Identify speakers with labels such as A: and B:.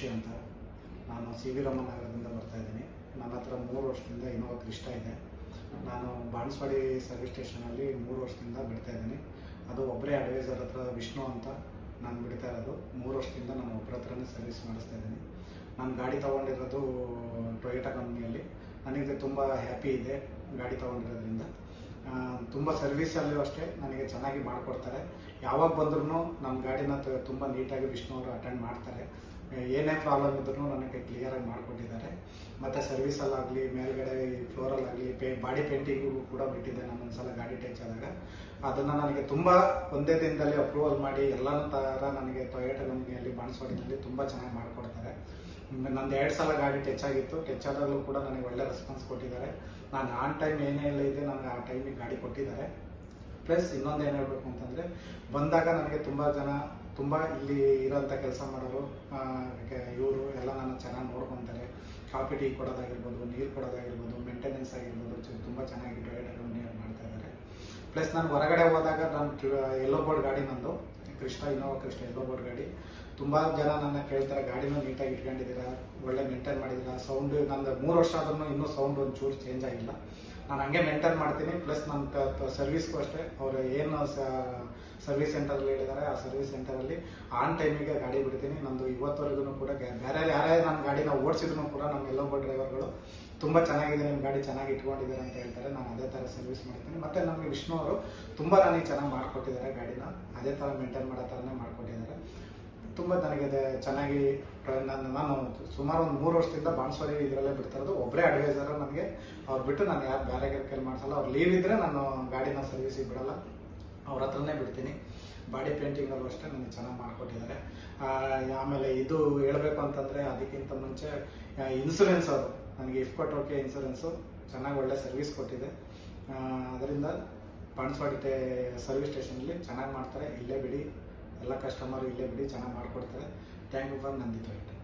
A: ಖುಷಿ ಅಂತ. ನಾನು ಸಿ ವಿ ರಾಮನಗರದಿಂದ ಬರ್ತಾಯಿದ್ದೀನಿ. ನನ್ನ ಹತ್ರ 3 ವರ್ಷದಿಂದ ಇನೋವಾ ಕ್ರಿಸ್ಟಾ ಇದೆ. ನಾನು ಬಾಣಸ್ವಾಡಿ ಸರ್ವಿಸ್ ಸ್ಟೇಷನಲ್ಲಿ 3 ವರ್ಷದಿಂದ ಬಿಡ್ತಾಯಿದ್ದೀನಿ. ಅದು ಒಬ್ಬರೇ ಅಡ್ವೈಸರ್ ಹತ್ರ ವಿಷ್ಣು ಅಂತ ನಾನು ಬಿಡ್ತಾ ಇರೋದು. 3 ವರ್ಷದಿಂದ ನಾನು ಒಬ್ಬರ ಹತ್ರನೇ ಸರ್ವಿಸ್ ಮಾಡಿಸ್ತಾ ಇದ್ದೀನಿ. ನಾನು ಗಾಡಿ ತೊಗೊಂಡಿರೋದು ಟೊಯೋಟಾ ಕಂಪ್ನಿಯಲ್ಲಿ. ನನಗೆ ತುಂಬ ಹ್ಯಾಪಿ ಇದೆ ಗಾಡಿ ತೊಗೊಂಡಿರೋದ್ರಿಂದ. ತುಂಬ ಸರ್ವಿಸಲ್ಲೂ ಅಷ್ಟೇ ನನಗೆ ಚೆನ್ನಾಗಿ ಮಾಡಿಕೊಡ್ತಾರೆ. ಯಾವಾಗ ಬಂದ್ರೂ ನನ್ನ ಗಾಡಿನ ತುಂಬ ನೀಟಾಗಿ ವಿಷ್ಣು ಅವರು ಅಟೆಂಡ್ ಮಾಡ್ತಾರೆ. ಏನೇ ಪ್ರಾಬ್ಲಮ್ ಇದ್ರೂ ನನಗೆ ಕ್ಲಿಯರಾಗಿ ಮಾಡಿಕೊಟ್ಟಿದ್ದಾರೆ. ಮತ್ತು ಸರ್ವಿಸಲ್ಲಾಗಲಿ, ಮೇಲ್ಗಡೆ ಫ್ಲೋರಲ್ಲಾಗಲಿ, ಬಾಡಿ ಪೇಂಟಿಂಗು ಕೂಡ ಬಿಟ್ಟಿದ್ದೆ ನಾನು ಒಂದ್ಸಲ ಗಾಡಿ ಟಚ್ ಆದಾಗ. ಅದನ್ನು ನನಗೆ ತುಂಬ ಒಂದೇ ದಿನದಲ್ಲಿ ಅಪ್ರೂವಲ್ ಮಾಡಿ ಎಲ್ಲನೂ ಥರ ನನಗೆ ಟೊಯೋಟಾ ಕಂಪ್ನಿಯಲ್ಲಿ ಬಾಣಸ್ವಾಡಿನಲ್ಲಿ ತುಂಬ ಚೆನ್ನಾಗಿ ಮಾಡಿಕೊಡ್ತಾರೆ. ನಂದು 2 ಸಲ ಗಾಡಿ ಟಚ್ ಆಗಿತ್ತು. ಟಚ್ ಆದಾಗಲೂ ಕೂಡ ನನಗೆ ಒಳ್ಳೆ ರೆಸ್ಪಾನ್ಸ್ ಕೊಟ್ಟಿದ್ದಾರೆ. ನಾನು ಆನ್ ಟೈಮ್ ಏನೆಲ್ಲ ಇದೆ ನನಗೆ ಆ ಟೈಮಿಗೆ ಗಾಡಿ ಕೊಟ್ಟಿದ್ದಾರೆ. ಪ್ಲಸ್ ಇನ್ನೊಂದು ಏನು ಹೇಳಬೇಕು ಅಂತಂದರೆ, ಬಂದಾಗ ನನಗೆ ತುಂಬ ಇಲ್ಲಿ ಇರೋಂಥ ಕೆಲಸ ಮಾಡೋರು ಇವರು ಎಲ್ಲ ನನ್ನ ಚೆನ್ನಾಗಿ ನೋಡ್ಕೊತಾರೆ. ಕಾಫಿ ಟೀ ಕೊಡೋದಾಗಿರ್ಬೋದು, ನೀರು ಕೊಡೋದಾಗಿರ್ಬೋದು, ಮೇಂಟೆನೆನ್ಸ್ ಆಗಿರ್ಬೋದು ತುಂಬ ಚೆನ್ನಾಗಿ ಟೊಯೋಟಾ ಕಂಪ್ನಿಯವ್ರು ಮಾಡ್ತಾ ಇದ್ದಾರೆ. ಪ್ಲಸ್ ನಾನು ಹೊರಗಡೆ ಹೋದಾಗ ನಾನು ಎಲ್ಲೋ ಬೋರ್ಡ್ ಗಾಡಿ ನಂದು ಕ್ರಿಸ್ಟಾ, ಇನೋವಾ ಕ್ರಿಸ್ಟಾ ಎಲ್ಲೋ ಬೋರ್ಡ್ ಗಾಡಿ. ತುಂಬ ಜನ ನನ್ನ ಕೇಳ್ತಾರೆ, ಗಾಡಿನೂ ನೀಟಾಗಿ ಇಟ್ಕೊಂಡಿದ್ದೀರಾ, ಒಳ್ಳೆ ಮೇಂಟೈನ್ ಮಾಡಿದ್ದೀರಾ. ಸೌಂಡು ನಂದು 3 ವರ್ಷ ಆದ್ರೂ ಇನ್ನೂ ಸೌಂಡ್ ಒಂಚೂರು ಚೇಂಜ್ ಆಗಿಲ್ಲ. ನಾನು ಹಂಗೆ ಮೇಂಟೈನ್ ಮಾಡ್ತೀನಿ. ಪ್ಲಸ್ ನನ್ನ ಸರ್ವಿಸ್ಗೂ ಅಷ್ಟೇ ಅವರು ಏನು ಸರ್ವಿಸ್ ಸೆಂಟರಲ್ಲಿ ಹೇಳಿದ್ದಾರೆ ಆ ಸರ್ವಿಸ್ ಸೆಂಟರಲ್ಲಿ ಆನ್ ಟೈಮಿಗೆ ಗಾಡಿ ಬಿಡ್ತೀನಿ. ನಂದು ಇವತ್ತವರೆಗೂ ಕೂಡ ಬೇರೆ ಯಾರೇ ನನ್ನ ಗಾಡಿನ ಓಡಿಸಿದ್ರು ಕೂಡ ನಮ್ಮ ಎಲ್ಲೋ ಬೋರ್ಡ್ ಡ್ರೈವರ್ಗಳು ತುಂಬ ಚೆನ್ನಾಗಿದೆ, ನಿಮ್ಮ ಗಾಡಿ ಚೆನ್ನಾಗಿ ಇಟ್ಕೊಂಡಿದ್ದಾರೆ ಅಂತ ಹೇಳ್ತಾರೆ. ನಾನು ಅದೇ ಥರ ಸರ್ವಿಸ್ ಮಾಡ್ತೀನಿ. ಮತ್ತು ನಮಗೆ ವಿಷ್ಣು ಅವರು ತುಂಬ ನನಗೆ ಚೆನ್ನಾಗಿ ಮಾಡಿಕೊಟ್ಟಿದ್ದಾರೆ. ಗಾಡಿನ ಅದೇ ಥರ ಮೇಂಟೈನ್ ಮಾಡೋ ಥರನೇ ಮಾಡಿಕೊಟ್ಟಿದ್ದಾರೆ. ತುಂಬ ನನಗೆ ಚೆನ್ನಾಗಿ ನಾನು ಸುಮಾರು ಒಂದು 3 ವರ್ಷದಿಂದ ಬಾಣಸ್ವಾಡಿ ಇದರಲ್ಲೇ ಬಿಡ್ತಾ ಇರೋದು. ಒಬ್ಬರೇ ಅಡ್ವೈಸರು ನನಗೆ. ಅವ್ರು ಬಿಟ್ಟು ನಾನು ಯಾರು ಬೇರೆ ಕೈಲಿ ಮಾಡಿಸಲ್ಲ. ಅವ್ರು ಲೀವ್ ಇದ್ದರೆ ನಾನು ಗಾಡಿನ ಸರ್ವಿಸಿಗೆ ಬಿಡಲ್ಲ, ಅವ್ರ ಹತ್ರನೇ ಬಿಡ್ತೀನಿ. ಬಾಡಿ ಪೇಂಟಿಂಗಲ್ಲೂ ಅಷ್ಟೇ ನನಗೆ ಚೆನ್ನಾಗಿ ಮಾಡಿಕೊಟ್ಟಿದ್ದಾರೆ. ಆಮೇಲೆ ಇದು ಹೇಳಬೇಕು ಅಂತಂದರೆ, ಅದಕ್ಕಿಂತ ಮುಂಚೆ ಇನ್ಸೂರೆನ್ಸ್ ಅವರು ನನಗೆ ಇಫ್ಕೋಟ್ ಓಕೆ ಇನ್ಸೂರೆನ್ಸು ಚೆನ್ನಾಗಿ ಒಳ್ಳೆ ಸರ್ವಿಸ್ ಕೊಟ್ಟಿದೆ. ಅದರಿಂದ ಬಾಣಸ್ವಾಡಿ ಸರ್ವಿಸ್ ಸ್ಟೇಷನಲ್ಲಿ ಚೆನ್ನಾಗಿ ಮಾಡ್ತಾರೆ. ಇಲ್ಲೇ ಬಿಡಿ, ಎಲ್ಲ ಕಸ್ಟಮರು ಇಲ್ಲೇ ಬಿಡಿ, ಚೆನ್ನಾಗಿ ಮಾಡಿಕೊಡ್ತಾರೆ. Thank you for Nandi Toyota.